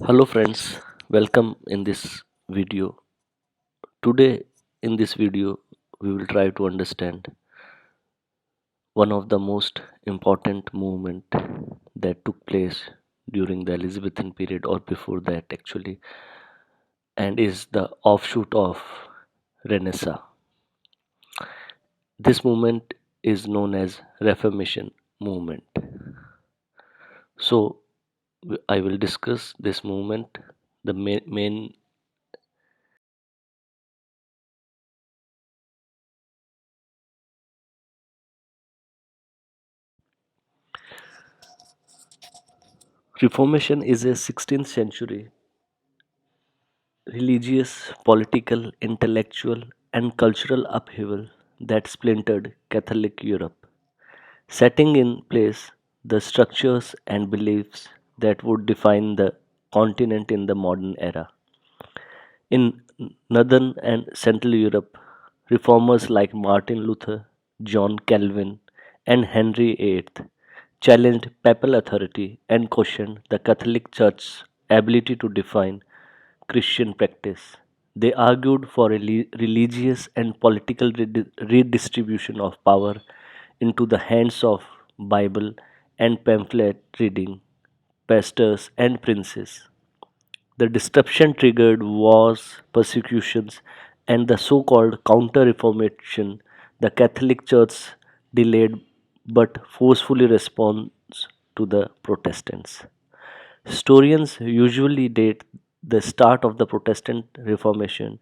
Hello friends, welcome in this video. Today in this video we will try to understand one of the most important movement that took place during the Elizabethan period or before that actually, and is the offshoot of Renaissance. This movement is known as Reformation Movement. So I will discuss this movement, the main Reformation is a 16th century religious, political, intellectual, and cultural upheaval that splintered Catholic Europe, setting in place the structures and beliefs that would define the continent in the modern era. In northern and central Europe, reformers like Martin Luther, John Calvin, and Henry VIII challenged papal authority and questioned the Catholic Church's ability to define Christian practice. They argued for a religious and political redistribution of power into the hands of Bible and pamphlet reading pastors and princes. The disruption triggered wars, persecutions, and the so called Counter Reformation. The Catholic Church delayed but forcefully responds to the Protestants. Historians usually date the start of the Protestant Reformation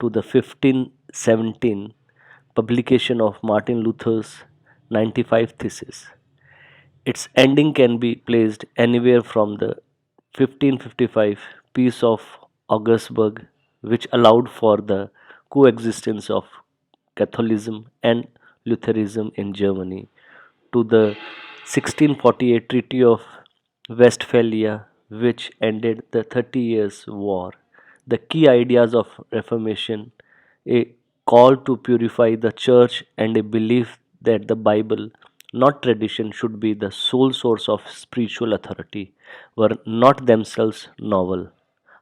to the 1517 publication of Martin Luther's 95 Theses. Its ending can be placed anywhere from the 1555 Peace of Augsburg, which allowed for the coexistence of Catholicism and Lutheranism in Germany, to the 1648 Treaty of Westphalia, which ended the 30 Years' War. The key ideas of Reformation, a call to purify the church and a belief that the Bible, not tradition, should be the sole source of spiritual authority, were not themselves novel.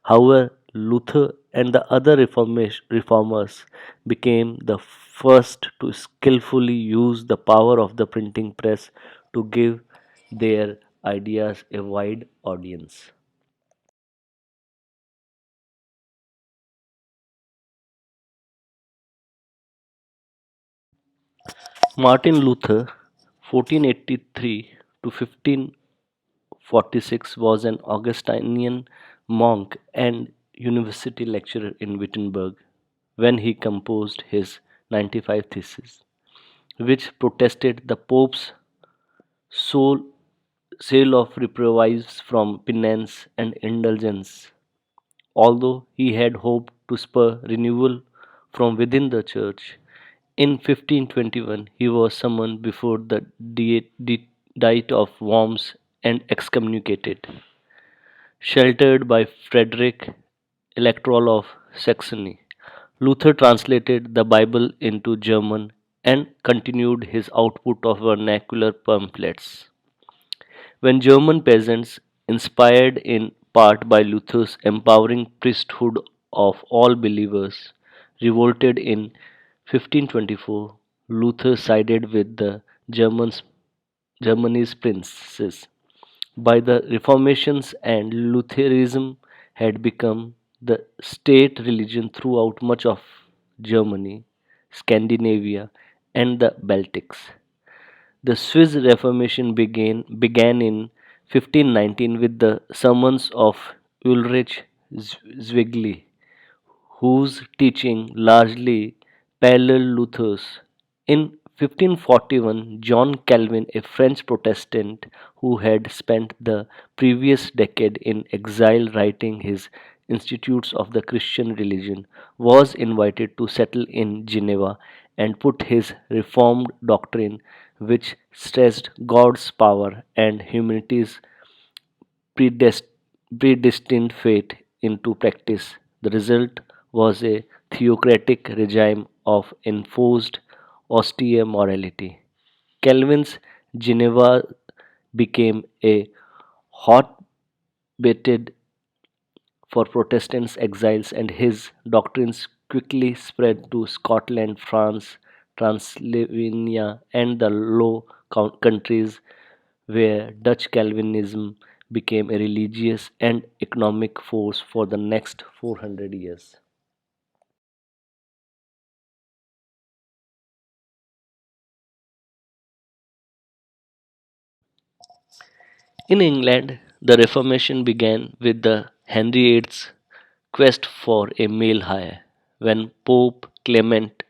However, Luther and the other reformers became the first to skillfully use the power of the printing press to give their ideas a wide audience. Martin Luther, 1483 to 1546, was an Augustinian monk and university lecturer in Wittenberg when he composed his 95 Theses, which protested the Pope's sole sale of reprieves from penance and indulgence. Although he had hoped to spur renewal from within the church, in 1521 he was summoned before the Diet of Worms and excommunicated. Sheltered by Frederick, Elector of Saxony, Luther translated the Bible into German and continued his output of vernacular pamphlets. When German peasants, inspired in part by Luther's empowering priesthood of all believers, revolted in 1524, Luther sided with the Germany's princes. By the Reformations and Lutheranism had become the state religion throughout much of Germany, Scandinavia, and the Baltics. The Swiss Reformation began in 1519 with the sermons of Ulrich Zwingli, whose teaching largely paralleled Luther's. In 1541, John Calvin, a French Protestant who had spent the previous decade in exile writing his Institutes of the Christian Religion, was invited to settle in Geneva and put his Reformed doctrine, which stressed God's power and humanity's predest- predestined fate, into practice. The result was a theocratic regime of enforced austere morality. Calvin's Geneva became a hotbed for Protestants exiles, and his doctrines quickly spread to Scotland, France, Transylvania, and the Low Countries, where Dutch Calvinism became a religious and economic force for the next 400 years. In England, the Reformation began with the Henry VIII's quest for a male heir. When Pope Clement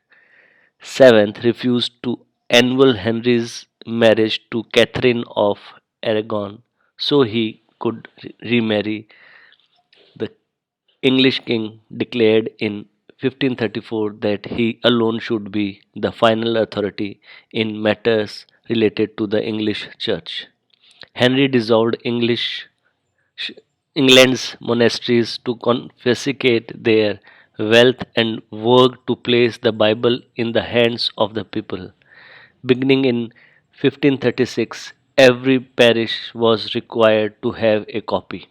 VII refused to annul Henry's marriage to Catherine of Aragon so he could remarry, the English king declared in 1534 that he alone should be the final authority in matters related to the English church. Henry dissolved England's monasteries to confiscate their wealth and worked to place the Bible in the hands of the people. Beginning in 1536, every parish was required to have a copy.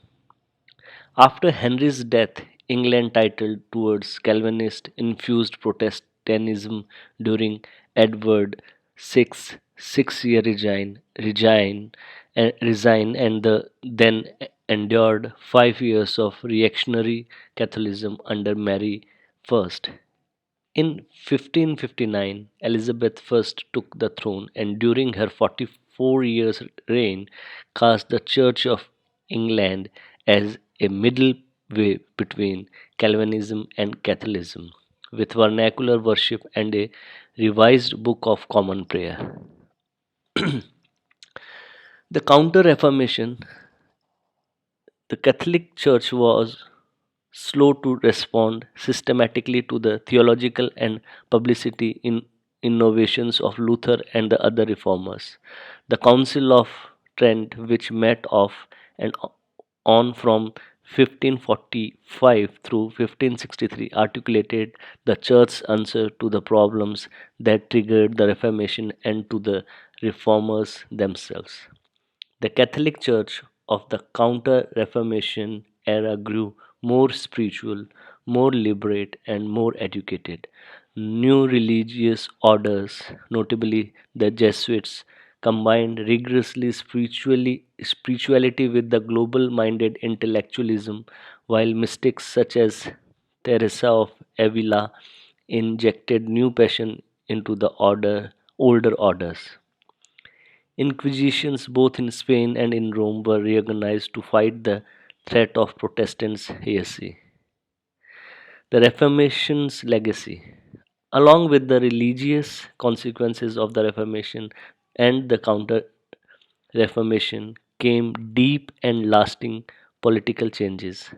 After Henry's death, England titled towards Calvinist infused Protestantism during Edward VI's 6 year resign and the then endured 5 years of reactionary Catholicism under Mary I. In 1559, Elizabeth I took the throne and during her 44 years reign cast the Church of England as a middle way between Calvinism and Catholicism, with vernacular worship and a revised Book of Common Prayer. The Counter Reformation, the Catholic Church was slow to respond systematically to the theological and publicity innovations of Luther and the other reformers. The Council of Trent, which met off and on from 1545 through 1563, articulated the Church's answer to the problems that triggered the Reformation and to the reformers themselves. The Catholic Church of the Counter Reformation era grew more spiritual, more liberate, and more educated. New religious orders, notably the Jesuits, combined rigorously spirituality with the global minded intellectualism, while mystics such as Teresa of Avila injected new passion into the older orders. Inquisitions both in Spain and in Rome were reorganized to fight the threat of Protestant heresy. The Reformation's legacy. Along with the religious consequences of the Reformation and the Counter Reformation came deep and lasting political changes.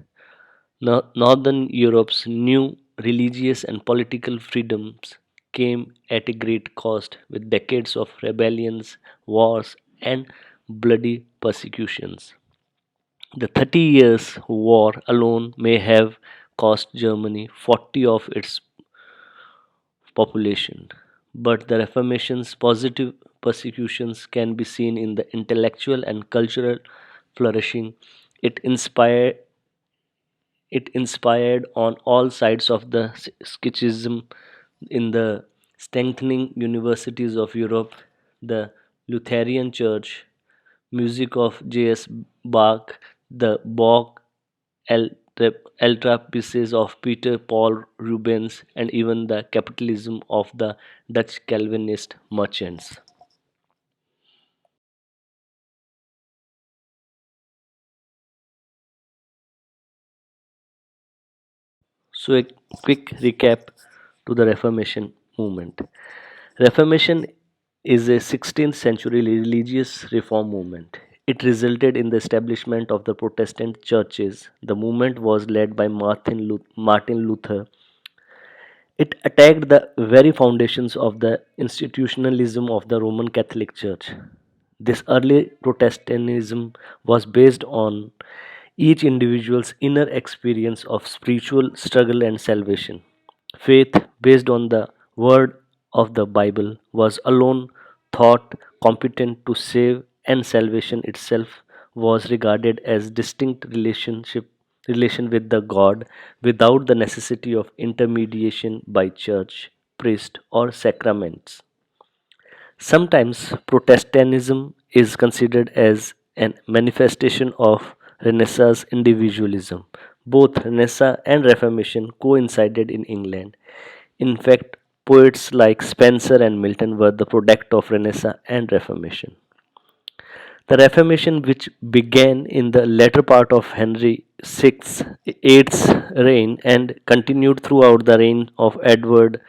Northern Europe's new religious and political freedoms came at a great cost, with decades of rebellions, wars, and bloody persecutions. The 30 Years' War alone may have cost Germany 40 of its population, but the Reformation's positive persecutions can be seen in the intellectual and cultural flourishing it inspired on all sides of the schism in the strengthening universities of Europe, the Lutheran Church, music of J.S. Bach, the Bach Ultra pieces of Peter Paul Rubens, and even the capitalism of the Dutch Calvinist merchants. So, a quick recap to the Reformation movement. Reformation is a 16th century religious reform movement. It resulted in the establishment of the Protestant churches. The movement was led by Martin Luther. It attacked the very foundations of the institutionalism of the Roman Catholic Church. This early Protestantism was based on each individual's inner experience of spiritual struggle and salvation. Faith, based on the word of the Bible, was alone thought competent to save, and salvation itself was regarded as distinct relationship relation with the God without the necessity of intermediation by church, priest, or sacraments. Sometimes Protestantism is considered as a manifestation of Renaissance individualism. Both Renaissance and Reformation coincided in England. In fact, poets like Spenser and Milton were the product of Renaissance and Reformation. The Reformation, which began in the latter part of Henry VIII's reign and continued throughout the reign of Edward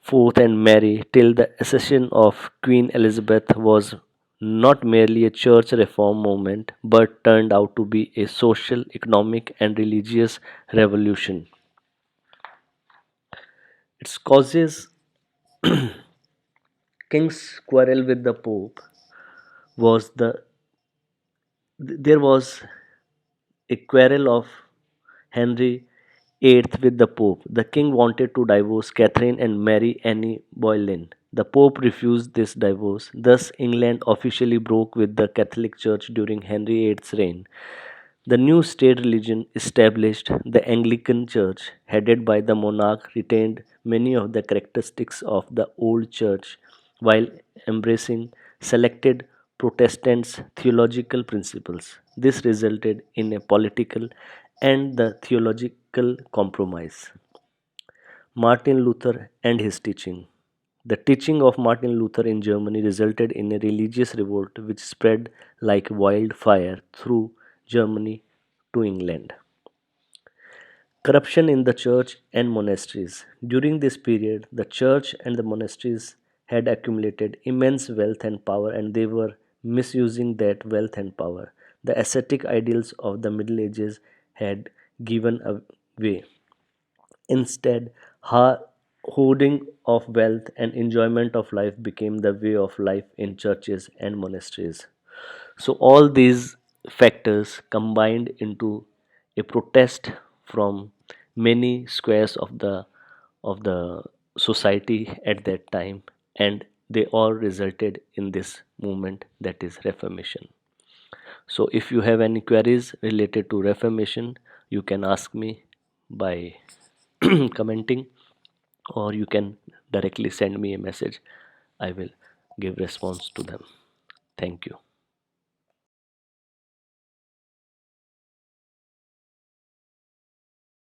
IV and Mary till the accession of Queen Elizabeth, was not merely a church reform movement but turned out to be a social, economic, and religious revolution. Its causes, King's quarrel with the Pope, was there was a quarrel of Henry VIII with the Pope. The king wanted to divorce Catherine and marry Anne Boleyn. The Pope refused this divorce. Thus, England officially broke with the Catholic Church during Henry VIII's reign. The new state religion established, the Anglican Church, headed by the monarch, retained many of the characteristics of the old church while embracing selected Protestants' theological principles. This resulted in a political and the theological compromise. Martin Luther and his teaching. The teaching of Martin Luther in Germany resulted in a religious revolt which spread like wildfire through Germany to England. Corruption in the church and monasteries. During this period, the church and the monasteries had accumulated immense wealth and power, and they were misusing that wealth and power. The ascetic ideals of the Middle Ages had given way. Instead, hoarding of wealth and enjoyment of life became the way of life in churches and monasteries. So all these factors combined into a protest from many squares of the society at that time, and they all resulted in this movement, that is Reformation. So if you have any queries related to Reformation, you can ask me by commenting, or you can directly send me a message. I will give response to them. Thank you.